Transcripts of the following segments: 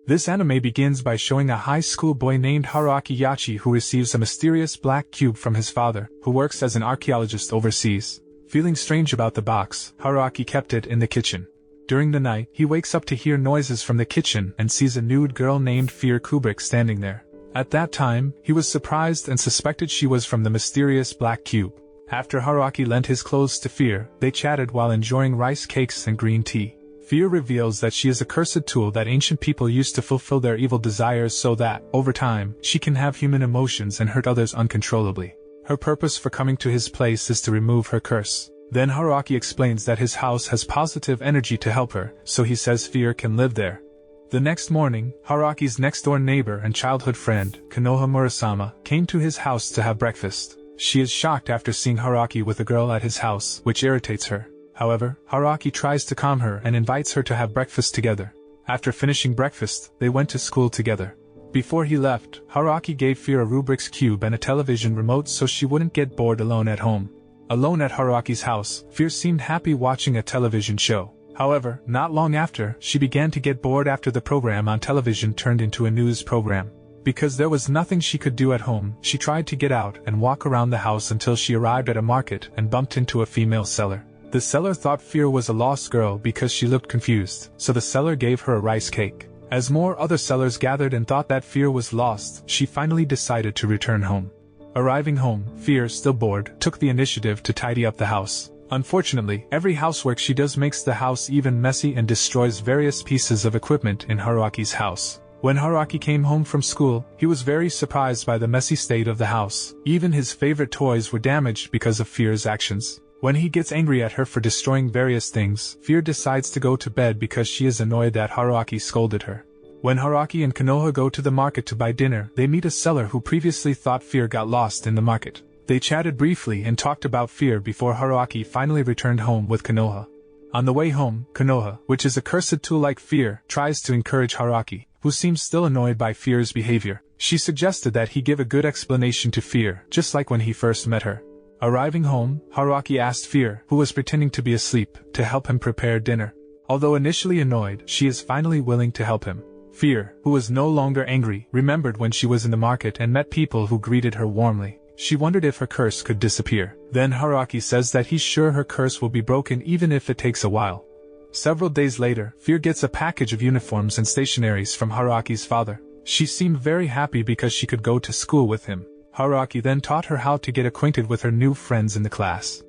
This anime begins by showing a high school boy named Haruaki Yachi who receives a mysterious black cube from his father, who works as an archaeologist overseas. Feeling strange about the box, Haruaki kept it in the kitchen. During the night, he wakes up to hear noises from the kitchen and sees a nude girl named Fear Kubrick standing there. At that time, he was surprised and suspected she was from the mysterious black cube. After Haruaki lent his clothes to Fear, they chatted while enjoying rice cakes and green tea. Fear reveals that she is a cursed tool that ancient people used to fulfill their evil desires so that, over time, she can have human emotions and hurt others uncontrollably. Her purpose for coming to his place is to remove her curse. Then Haruaki explains that his house has positive energy to help her, so he says Fear can live there. The next morning, Haruaki's next-door neighbor and childhood friend, Konoha Murasama, came to his house to have breakfast. She is shocked after seeing Haruaki with a girl at his house, which irritates her. However, Haruaki tries to calm her and invites her to have breakfast together. After finishing breakfast, they went to school together. Before he left, Haruaki gave Fear a Rubik's Cube and a television remote so she wouldn't get bored alone at home. Alone at Haruaki's house, Fear seemed happy watching a television show. However, not long after, she began to get bored after the program on television turned into a news program. Because there was nothing she could do at home, she tried to get out and walk around the house until she arrived at a market and bumped into a female seller. The seller thought Fear was a lost girl because she looked confused, so the seller gave her a rice cake. As more other sellers gathered and thought that Fear was lost, she finally decided to return home. Arriving home, Fear, still bored, took the initiative to tidy up the house. Unfortunately, every housework she does makes the house even messy and destroys various pieces of equipment in Haruaki's house. When Haruaki came home from school, he was very surprised by the messy state of the house. Even his favorite toys were damaged because of Fear's actions. When he gets angry at her for destroying various things, Fear decides to go to bed because she is annoyed that Haruaki scolded her. When Haruaki and Konoha go to the market to buy dinner, they meet a seller who previously thought Fear got lost in the market. They chatted briefly and talked about Fear before Haruaki finally returned home with Konoha. On the way home, Konoha, which is a cursed tool like Fear, tries to encourage Haruaki, who seems still annoyed by Fear's behavior. She suggested that he give a good explanation to Fear, just like when he first met her. Arriving home, Haruaki asked Fear, who was pretending to be asleep, to help him prepare dinner. Although initially annoyed, she is finally willing to help him. Fear, who was no longer angry, remembered when she was in the market and met people who greeted her warmly. She wondered if her curse could disappear. Then Haruaki says that he's sure her curse will be broken even if it takes a while. Several days later, Fear gets a package of uniforms and stationaries from Haruaki's father. She seemed very happy because she could go to school with him. Haruaki then taught her how to get acquainted with her new friends in the class.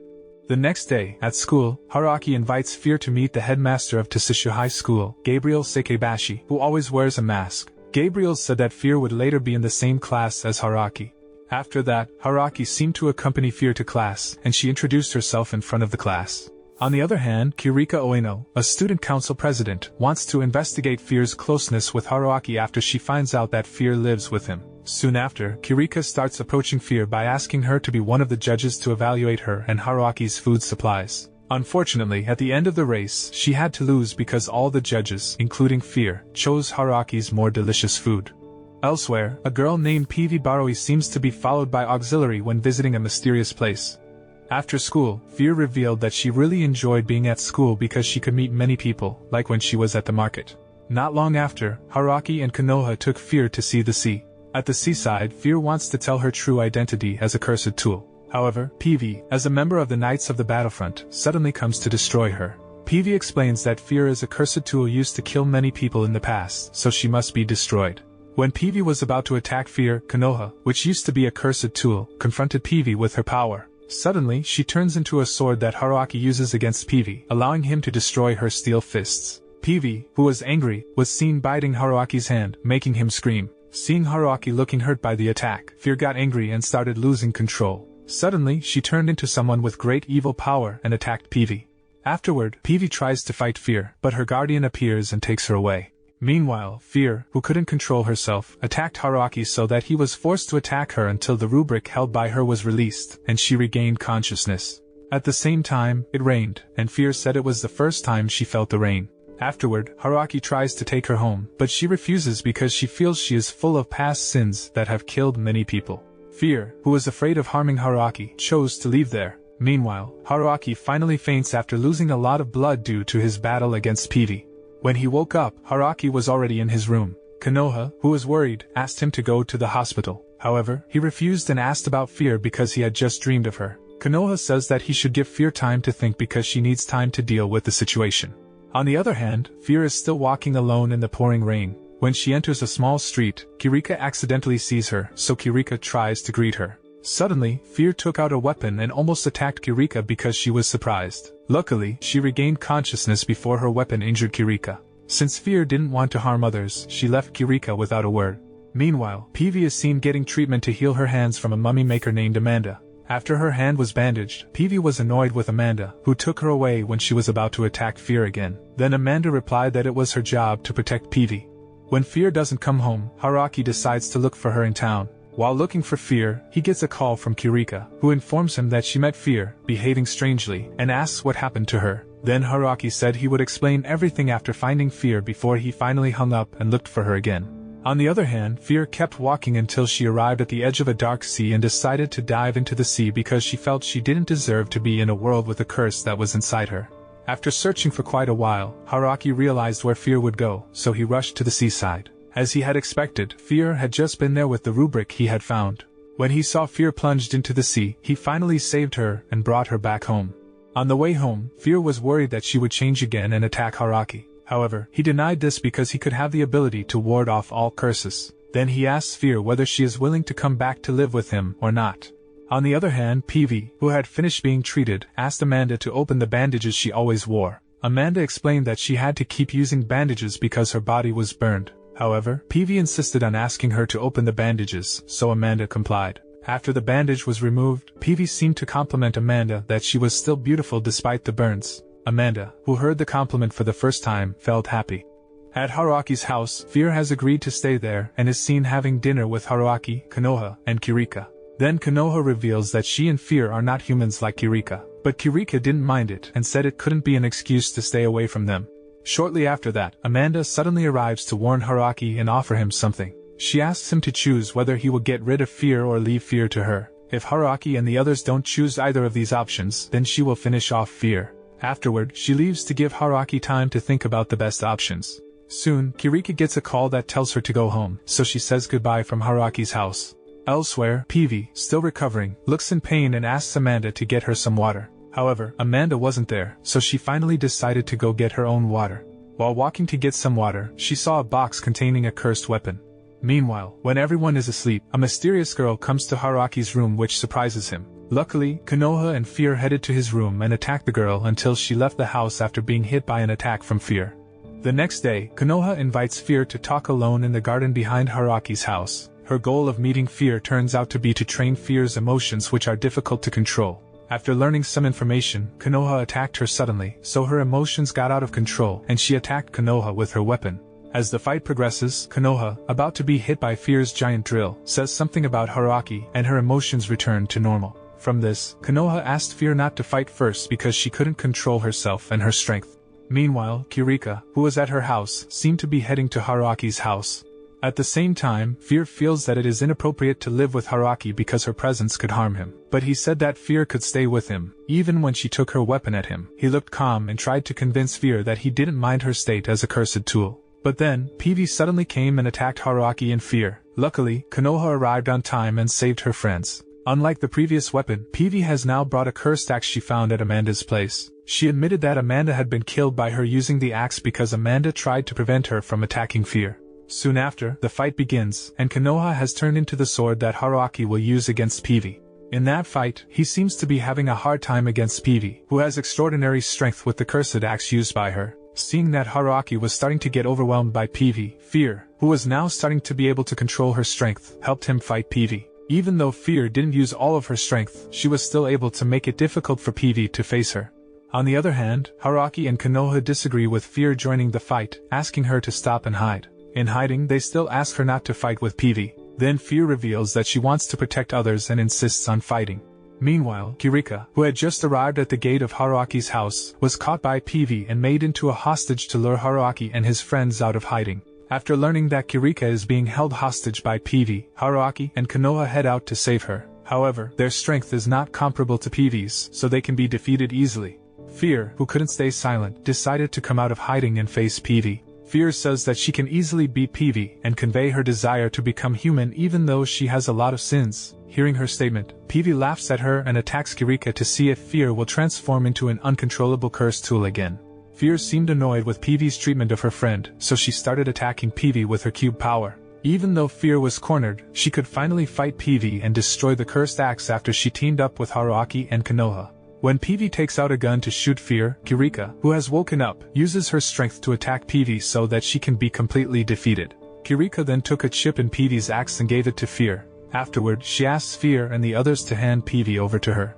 The next day, at school, Haruaki invites Fear to meet the headmaster of Tsushu High School, Gabriel Sekebashi, who always wears a mask. Gabriel said that Fear would later be in the same class as Haruaki. After that, Haruaki seemed to accompany Fear to class, and she introduced herself in front of the class. On the other hand, Kirika Oeno, a student council president, wants to investigate Fear's closeness with Haruaki after she finds out that Fear lives with him. Soon after, Kirika starts approaching Fear by asking her to be one of the judges to evaluate her and Haruaki's food supplies. Unfortunately, at the end of the race, she had to lose because all the judges, including Fear, chose Haruaki's more delicious food. Elsewhere, a girl named Peavey Baroi seems to be followed by auxiliary when visiting a mysterious place. After school, Fear revealed that she really enjoyed being at school because she could meet many people, like when she was at the market. Not long after, Haruaki and Konoha took Fear to see the sea. At the seaside, Fear wants to tell her true identity as a cursed tool. However, Peavey, as a member of the Knights of the Battlefront, suddenly comes to destroy her. Peavey explains that Fear is a cursed tool used to kill many people in the past, so she must be destroyed. When Peavey was about to attack Fear, Konoha, which used to be a cursed tool, confronted Peavey with her power. Suddenly, she turns into a sword that Haruaki uses against Peavey, allowing him to destroy her steel fists. Peavey, who was angry, was seen biting Haruaki's hand, making him scream. Seeing Haruaki looking hurt by the attack, Fear got angry and started losing control. Suddenly, she turned into someone with great evil power and attacked Peavey. Afterward, Peavey tries to fight Fear, but her guardian appears and takes her away. Meanwhile, Fear, who couldn't control herself, attacked Haruaki so that he was forced to attack her until the rubric held by her was released, and she regained consciousness. At the same time, it rained, and Fear said it was the first time she felt the rain. Afterward, Haruaki tries to take her home, but she refuses because she feels she is full of past sins that have killed many people. Fear, who was afraid of harming Haruaki, chose to leave there. Meanwhile, Haruaki finally faints after losing a lot of blood due to his battle against Peavey. When he woke up, Haruaki was already in his room. Konoha, who was worried, asked him to go to the hospital. However, he refused and asked about Fear because he had just dreamed of her. Konoha says that he should give Fear time to think because she needs time to deal with the situation. On the other hand, Fear is still walking alone in the pouring rain. When she enters a small street, Kirika accidentally sees her, so Kirika tries to greet her. Suddenly, Fear took out a weapon and almost attacked Kirika because she was surprised. Luckily, she regained consciousness before her weapon injured Kirika. Since Fear didn't want to harm others, she left Kirika without a word. Meanwhile, Peavey is seen getting treatment to heal her hands from a mummy maker named Amanda. After her hand was bandaged, Peavey was annoyed with Amanda, who took her away when she was about to attack Fear again. Then Amanda replied that it was her job to protect Peavey. When Fear doesn't come home, Haruaki decides to look for her in town. While looking for Fear, he gets a call from Kirika, who informs him that she met Fear, behaving strangely, and asks what happened to her. Then Haruaki said he would explain everything after finding Fear before he finally hung up and looked for her again. On the other hand, Fear kept walking until she arrived at the edge of a dark sea and decided to dive into the sea because she felt she didn't deserve to be in a world with a curse that was inside her. After searching for quite a while, Haruaki realized where Fear would go, so he rushed to the seaside. As he had expected, Fear had just been there with the rubric he had found. When he saw Fear plunged into the sea, he finally saved her and brought her back home. On the way home, Fear was worried that she would change again and attack Haruaki. However, he denied this because he could have the ability to ward off all curses. Then he asks Fear whether she is willing to come back to live with him or not. On the other hand, Peavey, who had finished being treated, asked Amanda to open the bandages she always wore. Amanda explained that she had to keep using bandages because her body was burned. However, Peavey insisted on asking her to open the bandages, so Amanda complied. After the bandage was removed, Peavey seemed to compliment Amanda that she was still beautiful despite the burns. Amanda, who heard the compliment for the first time, felt happy. At Haruaki's house, Fear has agreed to stay there and is seen having dinner with Haruaki, Konoha, and Kirika. Then Konoha reveals that she and Fear are not humans like Kirika, but Kirika didn't mind it and said it couldn't be an excuse to stay away from them. Shortly after that, Amanda suddenly arrives to warn Haruaki and offer him something. She asks him to choose whether he will get rid of Fear or leave Fear to her. If Haruaki and the others don't choose either of these options, then she will finish off Fear. Afterward, she leaves to give Haruaki time to think about the best options. Soon, Kirika gets a call that tells her to go home, so she says goodbye from Haruaki's house. Elsewhere, Peavey, still recovering, looks in pain and asks Amanda to get her some water. However, Amanda wasn't there, so she finally decided to go get her own water. While walking to get some water, she saw a box containing a cursed weapon. Meanwhile, when everyone is asleep, a mysterious girl comes to Haruaki's room which surprises him. Luckily, Konoha and Fear headed to his room and attacked the girl until she left the house after being hit by an attack from Fear. The next day, Konoha invites Fear to talk alone in the garden behind Haruaki's house. Her goal of meeting Fear turns out to be to train Fear's emotions which are difficult to control. After learning some information, Konoha attacked her suddenly, so her emotions got out of control and she attacked Konoha with her weapon. As the fight progresses, Konoha, about to be hit by Fear's giant drill, says something about Haruaki and her emotions return to normal. From this, Konoha asked Fear not to fight first because she couldn't control herself and her strength. Meanwhile, Kirika, who was at her house, seemed to be heading to Haruaki's house. At the same time, Fear feels that it is inappropriate to live with Haruaki because her presence could harm him. But he said that Fear could stay with him, even when she took her weapon at him. He looked calm and tried to convince Fear that he didn't mind her state as a cursed tool. But then, Peavey suddenly came and attacked Haruaki and Fear. Luckily, Konoha arrived on time and saved her friends. Unlike the previous weapon, Peavey has now brought a cursed axe she found at Amanda's place. She admitted that Amanda had been killed by her using the axe because Amanda tried to prevent her from attacking Fear. Soon after, the fight begins, and Konoha has turned into the sword that Haruaki will use against Peavey. In that fight, he seems to be having a hard time against Peavey, who has extraordinary strength with the cursed axe used by her. Seeing that Haruaki was starting to get overwhelmed by Peavey, Fear, who was now starting to be able to control her strength, helped him fight Peavey. Even though Fear didn't use all of her strength, she was still able to make it difficult for Peavey to face her. On the other hand, Haruaki and Konoha disagree with Fear joining the fight, asking her to stop and hide. In hiding, they still ask her not to fight with Peavey. Then Fear reveals that she wants to protect others and insists on fighting. Meanwhile, Kirika, who had just arrived at the gate of Haruaki's house, was caught by Peavey and made into a hostage to lure Haruaki and his friends out of hiding. After learning that Kirika is being held hostage by Peavey, Haruaki and Konoha head out to save her. However, their strength is not comparable to Peavey's, so they can be defeated easily. Fear, who couldn't stay silent, decided to come out of hiding and face Peavey. Fear says that she can easily beat Peavey and convey her desire to become human even though she has a lot of sins. Hearing her statement, Peavey laughs at her and attacks Kirika to see if Fear will transform into an uncontrollable curse tool again. Fear seemed annoyed with Peavey's treatment of her friend, so she started attacking Peavey with her cube power. Even though Fear was cornered, she could finally fight Peavey and destroy the cursed axe after she teamed up with Haruaki and Konoha. When Peavey takes out a gun to shoot Fear, Kirika, who has woken up, uses her strength to attack Peavey so that she can be completely defeated. Kirika then took a chip in Peavey's axe and gave it to Fear. Afterward, she asks Fear and the others to hand Peavey over to her.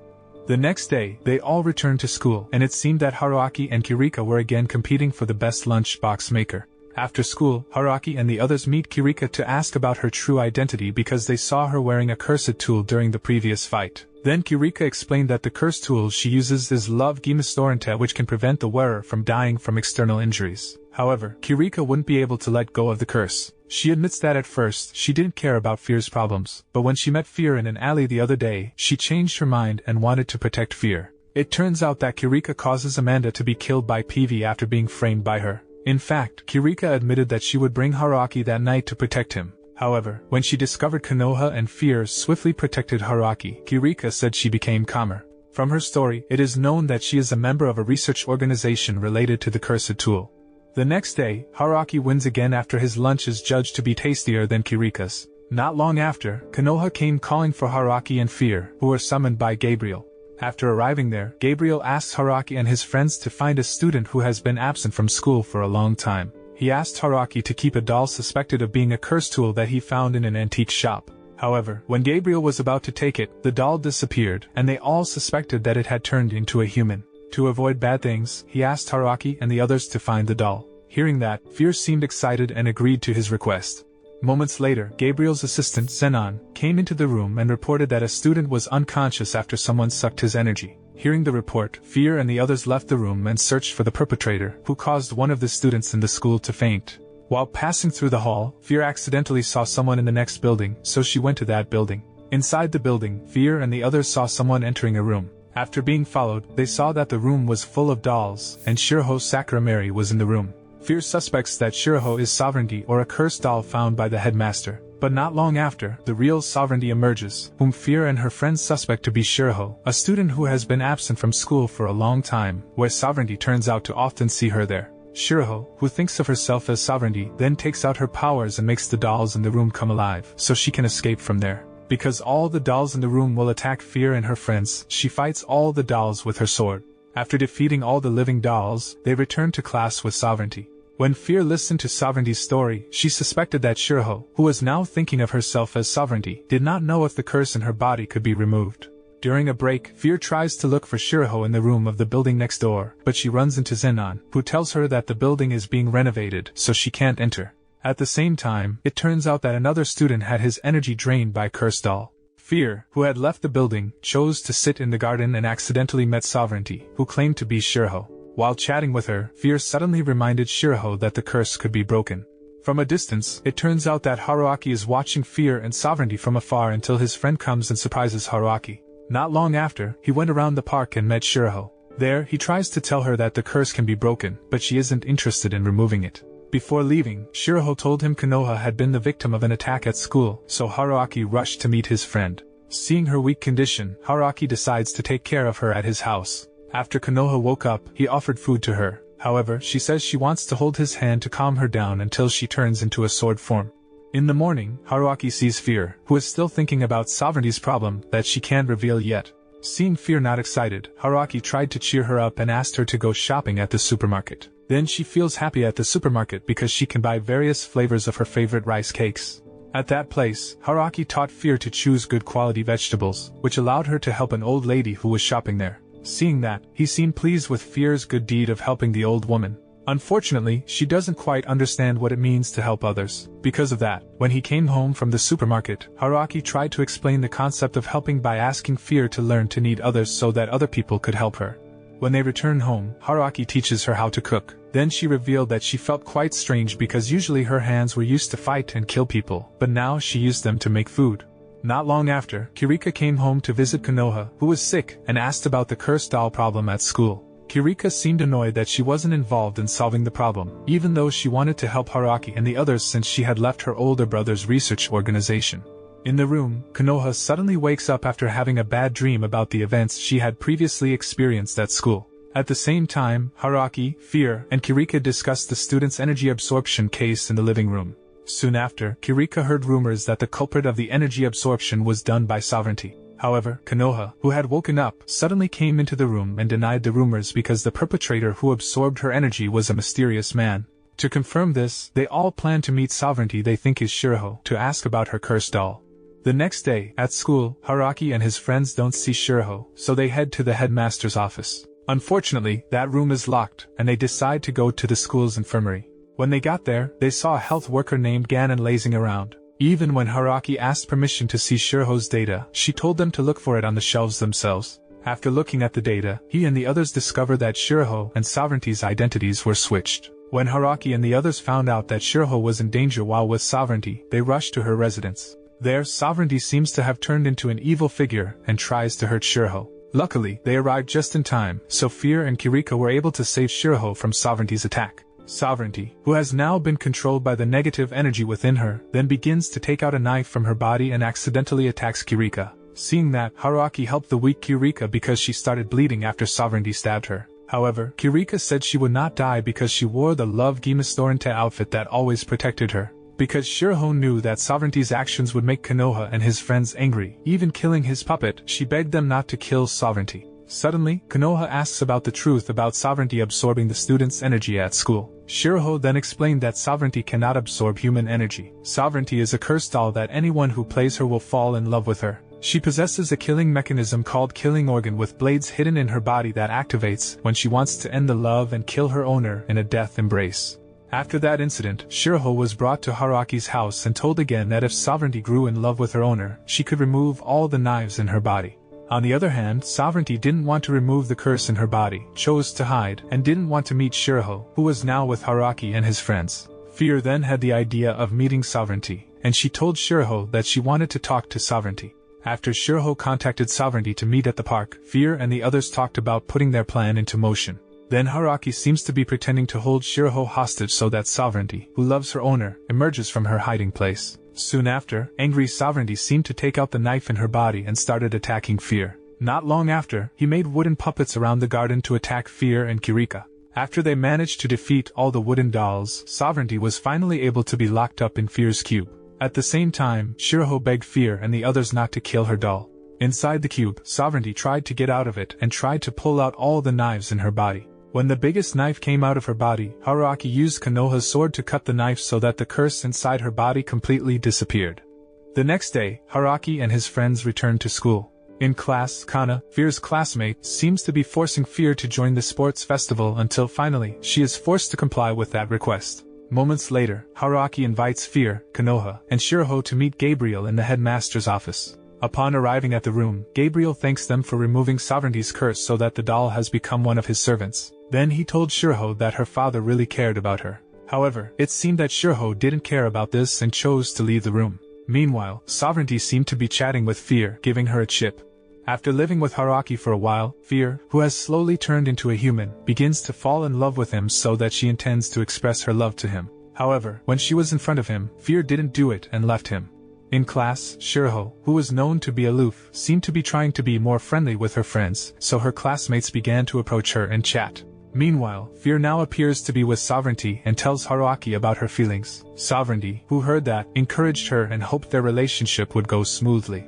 The next day, they all returned to school, and it seemed that Haruaki and Kirika were again competing for the best lunchbox maker. After school, Haruaki and the others meet Kirika to ask about her true identity because they saw her wearing a cursed tool during the previous fight. Then Kirika explained that the cursed tool she uses is Love Gimistorente, which can prevent the wearer from dying from external injuries. However, Kirika wouldn't be able to let go of the curse. She admits that at first, she didn't care about Fear's problems, but when she met Fear in an alley the other day, she changed her mind and wanted to protect Fear. It turns out that Kirika causes Amanda to be killed by Peavey after being framed by her. In fact, Kirika admitted that she would bring Haruaki that night to protect him. However, when she discovered Konoha and Fear swiftly protected Haruaki, Kirika said she became calmer. From her story, it is known that she is a member of a research organization related to the cursed tool. The next day, Haruaki wins again after his lunch is judged to be tastier than Kirika's. Not long after, Konoha came calling for Haruaki and Fear, who were summoned by Gabriel. After arriving there, Gabriel asks Haruaki and his friends to find a student who has been absent from school for a long time. He asked Haruaki to keep a doll suspected of being a curse tool that he found in an antique shop. However, when Gabriel was about to take it, the doll disappeared, and they all suspected that it had turned into a human. To avoid bad things, he asked Haruaki and the others to find the doll. Hearing that, Fear seemed excited and agreed to his request. Moments later, Gabriel's assistant, Zenon, came into the room and reported that a student was unconscious after someone sucked his energy. Hearing the report, Fear and the others left the room and searched for the perpetrator, who caused one of the students in the school to faint. While passing through the hall, Fear accidentally saw someone in the next building, so she went to that building. Inside the building, Fear and the others saw someone entering a room. After being followed, they saw that the room was full of dolls, and Shiraho Sakuramari was in the room. Fear suspects that Shiraho is Sovereignty or a cursed doll found by the headmaster. But not long after, the real Sovereignty emerges, whom Fear and her friends suspect to be Shiraho, a student who has been absent from school for a long time, where Sovereignty turns out to often see her there. Shiraho, who thinks of herself as Sovereignty, then takes out her powers and makes the dolls in the room come alive, so she can escape from there. Because all the dolls in the room will attack Fear and her friends, she fights all the dolls with her sword. After defeating all the living dolls, they return to class with Sovereignty. When Fear listened to Sovereignty's story, she suspected that Shiraho, who was now thinking of herself as Sovereignty, did not know if the curse in her body could be removed. During a break, Fear tries to look for Shiraho in the room of the building next door, but she runs into Zenon, who tells her that the building is being renovated, so she can't enter. At the same time, it turns out that another student had his energy drained by Cursed Doll. Fear, who had left the building, chose to sit in the garden and accidentally met Sovereignty, who claimed to be Shiraho. While chatting with her, Fear suddenly reminded Shiraho that the curse could be broken. From a distance, it turns out that Haruaki is watching Fear and Sovereignty from afar until his friend comes and surprises Haruaki. Not long after, he went around the park and met Shiraho. There, he tries to tell her that the curse can be broken, but she isn't interested in removing it. Before leaving, Shiraho told him Konoha had been the victim of an attack at school, so Haruaki rushed to meet his friend. Seeing her weak condition, Haruaki decides to take care of her at his house. After Konoha woke up, he offered food to her. However, she says she wants to hold his hand to calm her down until she turns into a sword form. In the morning, Haruaki sees Fear, who is still thinking about Sovereignty's problem that she can't reveal yet. Seeing Fear not excited, Haruaki tried to cheer her up and asked her to go shopping at the supermarket. Then she feels happy at the supermarket because she can buy various flavors of her favorite rice cakes. At that place, Haruaki taught Fear to choose good quality vegetables, which allowed her to help an old lady who was shopping there. Seeing that, he seemed pleased with Fear's good deed of helping the old woman. Unfortunately, she doesn't quite understand what it means to help others. Because of that, when he came home from the supermarket, Haruaki tried to explain the concept of helping by asking Fear to learn to need others so that other people could help her. When they return home, Haruaki teaches her how to cook. Then she revealed that she felt quite strange because usually her hands were used to fight and kill people, but now she used them to make food. Not long after, Kirika came home to visit Konoha, who was sick, and asked about the cursed doll problem at school. Kirika seemed annoyed that she wasn't involved in solving the problem, even though she wanted to help Haruaki and the others since she had left her older brother's research organization. In the room, Konoha suddenly wakes up after having a bad dream about the events she had previously experienced at school. At the same time, Haruaki, Fear, and Kirika discussed the student's energy absorption case in the living room. Soon after, Kirika heard rumors that the culprit of the energy absorption was done by Sovereignty. However, Konoha, who had woken up, suddenly came into the room and denied the rumors because the perpetrator who absorbed her energy was a mysterious man. To confirm this, they all plan to meet Sovereignty they think is Shiraho to ask about her cursed doll. The next day, at school, Haruaki and his friends don't see Shiraho, so they head to the headmaster's office. Unfortunately, that room is locked, and they decide to go to the school's infirmary. When they got there, they saw a health worker named Ganon lazing around. Even when Haruaki asked permission to see Shiraho's data, she told them to look for it on the shelves themselves. After looking at the data, he and the others discovered that Shiraho and Sovereignty's identities were switched. When Haruaki and the others found out that Shiraho was in danger while with Sovereignty, they rushed to her residence. There, Sovereignty seems to have turned into an evil figure and tries to hurt Shiraho. Luckily, they arrived just in time, so Fear and Kirika were able to save Shiraho from Sovereignty's attack. Sovereignty, who has now been controlled by the negative energy within her, then begins to take out a knife from her body and accidentally attacks Kirika. Seeing that, Haruaki helped the weak Kirika because she started bleeding after Sovereignty stabbed her. However, Kirika said she would not die because she wore the Love Gimastorante outfit that always protected her. Because Shiraho knew that Sovereignty's actions would make Konoha and his friends angry, even killing his puppet, she begged them not to kill Sovereignty. Suddenly, Konoha asks about the truth about Sovereignty absorbing the students' energy at school. Shiraho then explained that Sovereignty cannot absorb human energy. Sovereignty is a cursed doll that anyone who plays her will fall in love with her. She possesses a killing mechanism called Killing Organ with blades hidden in her body that activates when she wants to end the love and kill her owner in a death embrace. After that incident, Shiraho was brought to Haruaki's house and told again that if Sovereignty grew in love with her owner, she could remove all the knives in her body. On the other hand, Sovereignty didn't want to remove the curse in her body, chose to hide, and didn't want to meet Shiraho, who was now with Haruaki and his friends. Fear then had the idea of meeting Sovereignty, and she told Shiraho that she wanted to talk to Sovereignty. After Shiraho contacted Sovereignty to meet at the park, Fear and the others talked about putting their plan into motion. Then Haruaki seems to be pretending to hold Shiraho hostage so that Sovereignty, who loves her owner, emerges from her hiding place. Soon after, angry Sovereignty seemed to take out the knife in her body and started attacking Fear. Not long after, he made wooden puppets around the garden to attack Fear and Kirika. After they managed to defeat all the wooden dolls, Sovereignty was finally able to be locked up in Fear's cube. At the same time, Shiraho begged Fear and the others not to kill her doll. Inside the cube, Sovereignty tried to get out of it and tried to pull out all the knives in her body. When the biggest knife came out of her body, Haruaki used Konoha's sword to cut the knife so that the curse inside her body completely disappeared. The next day, Haruaki and his friends returned to school. In class, Kana, Fear's classmate, seems to be forcing Fear to join the sports festival until finally, she is forced to comply with that request. Moments later, Haruaki invites Fear, Konoha, and Shiraho to meet Gabriel in the headmaster's office. Upon arriving at the room, Gabriel thanks them for removing Sovereignty's curse so that the doll has become one of his servants. Then he told Shiraho that her father really cared about her. However, it seemed that Shiraho didn't care about this and chose to leave the room. Meanwhile, Sovereignty seemed to be chatting with Fear, giving her a chip. After living with Haruaki for a while, Fear, who has slowly turned into a human, begins to fall in love with him so that she intends to express her love to him. However, when she was in front of him, Fear didn't do it and left him. In class, Shiraho, who was known to be aloof, seemed to be trying to be more friendly with her friends, so her classmates began to approach her and chat. Meanwhile, Fear now appears to be with Sovereignty and tells Haruaki about her feelings. Sovereignty, who heard that, encouraged her and hoped their relationship would go smoothly.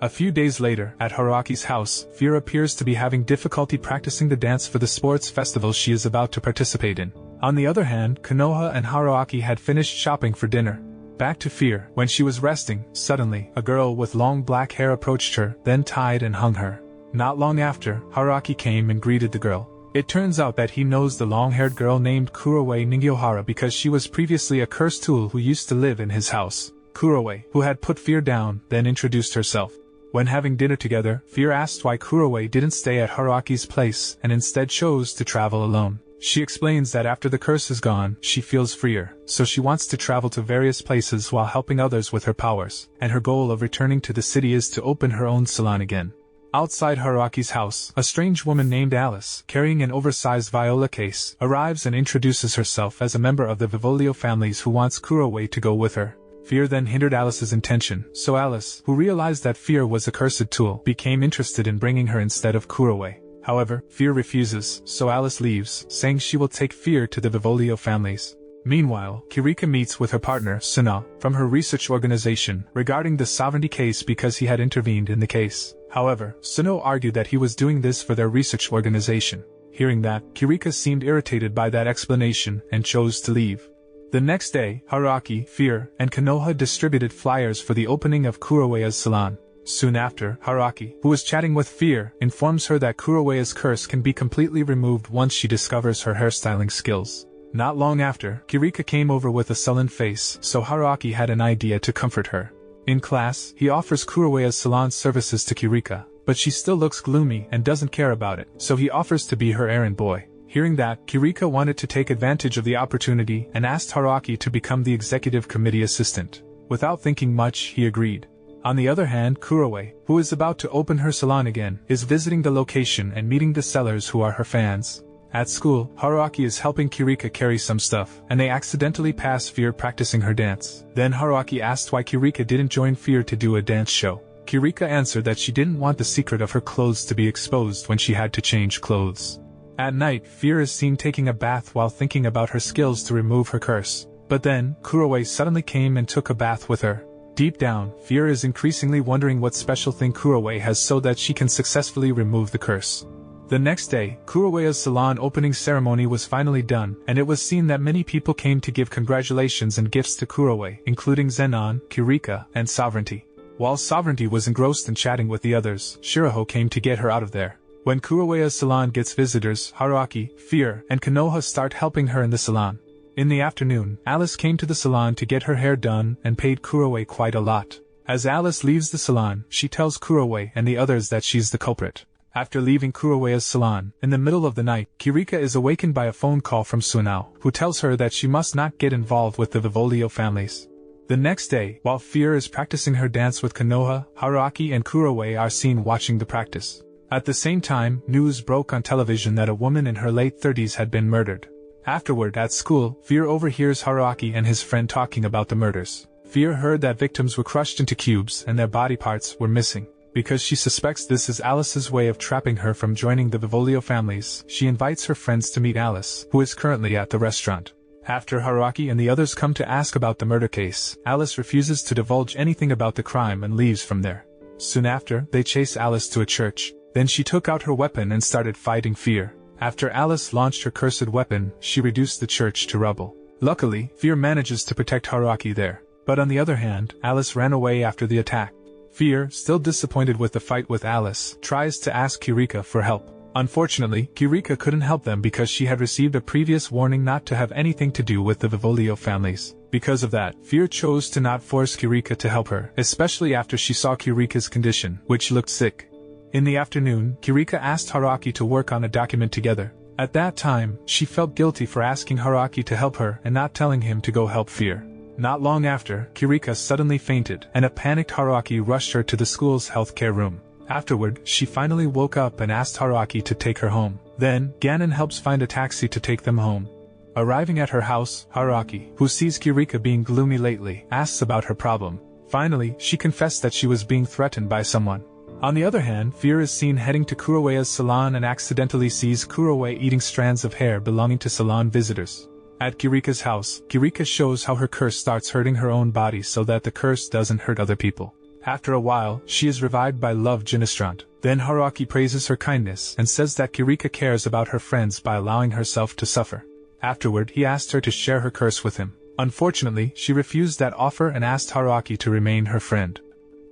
A few days later, at Haruaki's house, Fear appears to be having difficulty practicing the dance for the sports festival she is about to participate in. On the other hand, Konoha and Haruaki had finished shopping for dinner. Back to Fear, when she was resting, suddenly, a girl with long black hair approached her, then tied and hung her. Not long after, Haruaki came and greeted the girl. It turns out that he knows the long-haired girl named Kuroe Ningyohara because she was previously a cursed tool who used to live in his house. Kuroe, who had put Fear down, then introduced herself. When having dinner together, Fear asked why Kuroe didn't stay at Haruaki's place and instead chose to travel alone. She explains that after the curse is gone, she feels freer, so she wants to travel to various places while helping others with her powers, and her goal of returning to the city is to open her own salon again. Outside Haruaki's house, a strange woman named Alice, carrying an oversized viola case, arrives and introduces herself as a member of the Vivolio families who wants Kurowe to go with her. Fear then hindered Alice's intention, so Alice, who realized that Fear was a cursed tool, became interested in bringing her instead of Kurowe. However, Fear refuses, so Alice leaves, saying she will take Fear to the Vivolio families. Meanwhile, Kirika meets with her partner, Suna, from her research organization, regarding the sovereignty case because he had intervened in the case. However, Suno argued that he was doing this for their research organization. Hearing that, Kirika seemed irritated by that explanation and chose to leave. The next day, Haruaki, Fear, and Konoha distributed flyers for the opening of Kurowe's salon. Soon after, Haruaki, who was chatting with Fear, informs her that Kurowe's curse can be completely removed once she discovers her hairstyling skills. Not long after, Kirika came over with a sullen face, so Haruaki had an idea to comfort her. In class, he offers Kurowe's salon services to Kirika, but she still looks gloomy and doesn't care about it, so he offers to be her errand boy. Hearing that, Kirika wanted to take advantage of the opportunity and asked Haruaki to become the executive committee assistant. Without thinking much, he agreed. On the other hand, Kurowe, who is about to open her salon again, is visiting the location and meeting the sellers who are her fans. At school, Haruaki is helping Kirika carry some stuff, and they accidentally pass Fear practicing her dance. Then Haruaki asked why Kirika didn't join Fear to do a dance show. Kirika answered that she didn't want the secret of her clothes to be exposed when she had to change clothes. At night, Fear is seen taking a bath while thinking about her skills to remove her curse. But then, Kurowe suddenly came and took a bath with her. Deep down, Fear is increasingly wondering what special thing Kurowe has so that she can successfully remove the curse. The next day, Kurowe's salon opening ceremony was finally done, and it was seen that many people came to give congratulations and gifts to Kurowe, including Zenon, Kirika, and Sovereignty. While Sovereignty was engrossed in chatting with the others, Shiraho came to get her out of there. When Kurowe's salon gets visitors, Haruaki, Fear, and Konoha start helping her in the salon. In the afternoon, Alice came to the salon to get her hair done and paid Kurowe quite a lot. As Alice leaves the salon, she tells Kurowe and the others that she's the culprit. After leaving Kurowe's salon, in the middle of the night, Kirika is awakened by a phone call from Sunao, who tells her that she must not get involved with the Vivolio families. The next day, while Fear is practicing her dance with Konoha, Haruaki and Kurowe are seen watching the practice. At the same time, news broke on television that a woman in her late 30s had been murdered. Afterward, at school, Fear overhears Haruaki and his friend talking about the murders. Fear heard that victims were crushed into cubes and their body parts were missing. Because she suspects this is Alice's way of trapping her from joining the Vivolio families, she invites her friends to meet Alice, who is currently at the restaurant. After Haruaki and the others come to ask about the murder case, Alice refuses to divulge anything about the crime and leaves from there. Soon after, they chase Alice to a church. Then she took out her weapon and started fighting Fear. After Alice launched her cursed weapon, she reduced the church to rubble. Luckily, Fear manages to protect Haruaki there. But on the other hand, Alice ran away after the attack. Fear, still disappointed with the fight with Alice, tries to ask Kirika for help. Unfortunately, Kirika couldn't help them because she had received a previous warning not to have anything to do with the Vivolio families. Because of that, Fear chose to not force Kirika to help her, especially after she saw Kirika's condition, which looked sick. In the afternoon, Kirika asked Haruaki to work on a document together. At that time, she felt guilty for asking Haruaki to help her and not telling him to go help Fear. Not long after, Kirika suddenly fainted, and a panicked Haruaki rushed her to the school's healthcare room. Afterward, she finally woke up and asked Haruaki to take her home. Then, Ganon helps find a taxi to take them home. Arriving at her house, Haruaki, who sees Kirika being gloomy lately, asks about her problem. Finally, she confessed that she was being threatened by someone. On the other hand, Fear is seen heading to Kurowe's salon and accidentally sees Kurowe eating strands of hair belonging to salon visitors. At Kirika's house, Kirika shows how her curse starts hurting her own body so that the curse doesn't hurt other people. After a while, she is revived by Love Ginistrant. Then Haruaki praises her kindness and says that Kirika cares about her friends by allowing herself to suffer. Afterward, he asked her to share her curse with him. Unfortunately, she refused that offer and asked Haruaki to remain her friend.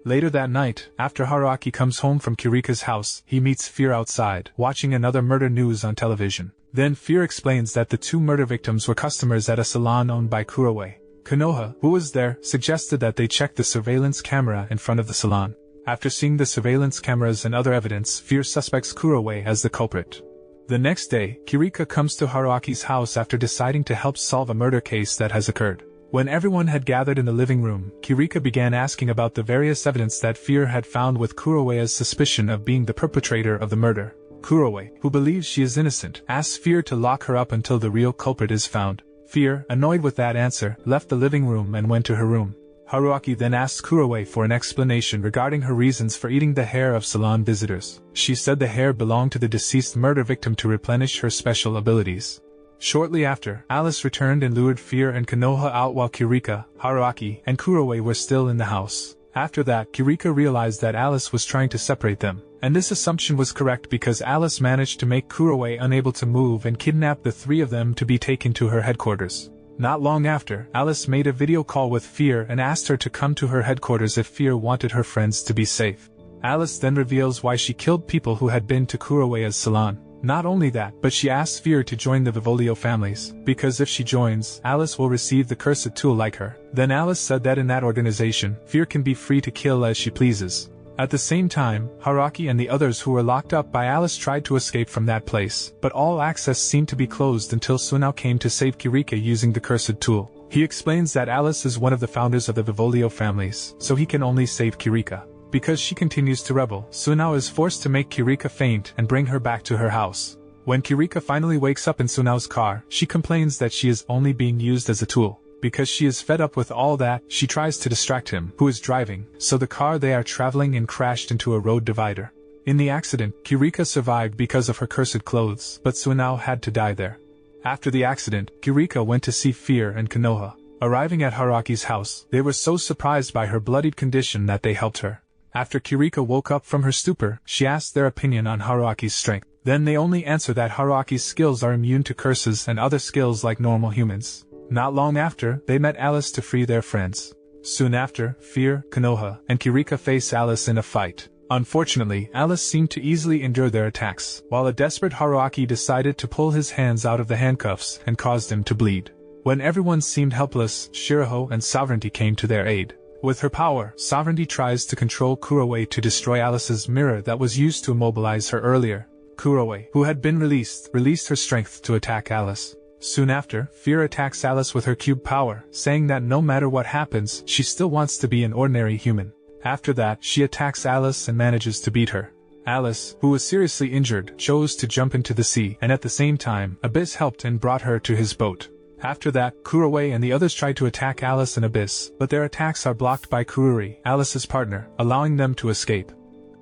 Later that night, after Haruaki comes home from Kirika's house, he meets Fear outside, watching another murder news on television. Then Fear explains that the two murder victims were customers at a salon owned by Kurowe. Konoha, who was there, suggested that they check the surveillance camera in front of the salon. After seeing the surveillance cameras and other evidence, Fear suspects Kurowe as the culprit. The next day, Kirika comes to Haruaki's house after deciding to help solve a murder case that has occurred. When everyone had gathered in the living room, Kirika began asking about the various evidence that Fear had found with Kurowe's suspicion of being the perpetrator of the murder. Kurowe, who believes she is innocent, asks Fear to lock her up until the real culprit is found. Fear, annoyed with that answer, left the living room and went to her room. Haruaki then asked Kurowe for an explanation regarding her reasons for eating the hair of salon visitors. She said the hair belonged to the deceased murder victim to replenish her special abilities. Shortly after, Alice returned and lured Fear and Konoha out while Kirika, Haruaki, and Kurowe were still in the house. After that, Kirika realized that Alice was trying to separate them, and this assumption was correct because Alice managed to make Kurowe unable to move and kidnapped the three of them to be taken to her headquarters. Not long after, Alice made a video call with Fear and asked her to come to her headquarters if Fear wanted her friends to be safe. Alice then reveals why she killed people who had been to Kurowe's salon. Not only that, but she asks Fear to join the Vivolio families, because if she joins, Alice will receive the cursed tool like her. Then Alice said that in that organization, Fear can be free to kill as she pleases. At the same time, Haruaki and the others who were locked up by Alice tried to escape from that place, but all access seemed to be closed until Sunao came to save Kirika using the cursed tool. He explains that Alice is one of the founders of the Vivolio families, so he can only save Kirika. Because she continues to rebel, Sunao is forced to make Kirika faint and bring her back to her house. When Kirika finally wakes up in Sunao's car, she complains that she is only being used as a tool. Because she is fed up with all that, she tries to distract him, who is driving, so the car they are traveling in crashed into a road divider. In the accident, Kirika survived because of her cursed clothes, but Sunao had to die there. After the accident, Kirika went to see Fear and Konoha. Arriving at Haruaki's house, they were so surprised by her bloodied condition that they helped her. After Kirika woke up from her stupor, she asked their opinion on Haruaki's strength. Then they only answer that Haruaki's skills are immune to curses and other skills like normal humans. Not long after, they met Alice to free their friends. Soon after, Fear, Konoha, and Kirika face Alice in a fight. Unfortunately, Alice seemed to easily endure their attacks, while a desperate Haruaki decided to pull his hands out of the handcuffs and caused him to bleed. When everyone seemed helpless, Shiraho and Sovereignty came to their aid. With her power, Sovereignty tries to control Kurowe to destroy Alice's mirror that was used to immobilize her earlier. Kurowe, who had been released her strength to attack Alice. Soon after, Fear attacks Alice with her cube power, saying that no matter what happens, she still wants to be an ordinary human. After that, she attacks Alice and manages to beat her. Alice, who was seriously injured, chose to jump into the sea, and at the same time, Abyss helped and brought her to his boat. After that, Kurowe and the others tried to attack Alice and Abyss, but their attacks are blocked by Kururi, Alice's partner, allowing them to escape.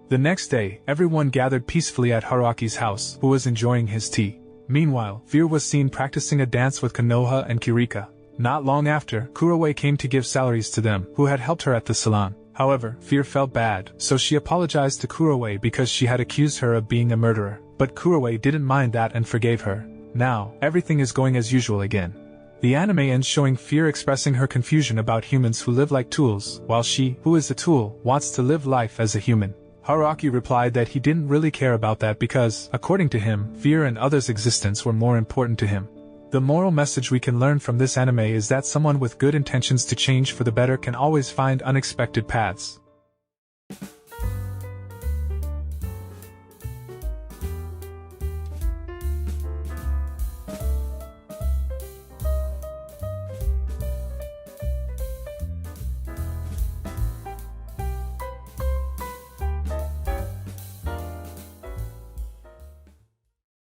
The next day, everyone gathered peacefully at Haruaki's house, who was enjoying his tea. Meanwhile, Fear was seen practicing a dance with Konoha and Kirika. Not long after, Kurowe came to give salaries to them, who had helped her at the salon. However, Fear felt bad, so she apologized to Kurowe because she had accused her of being a murderer. But Kurowe didn't mind that and forgave her. Now, everything is going as usual again. The anime ends showing Fear expressing her confusion about humans who live like tools, while she, who is a tool, wants to live life as a human. Haruaki replied that he didn't really care about that because, according to him, Fear and others' existence were more important to him. The moral message we can learn from this anime is that someone with good intentions to change for the better can always find unexpected paths.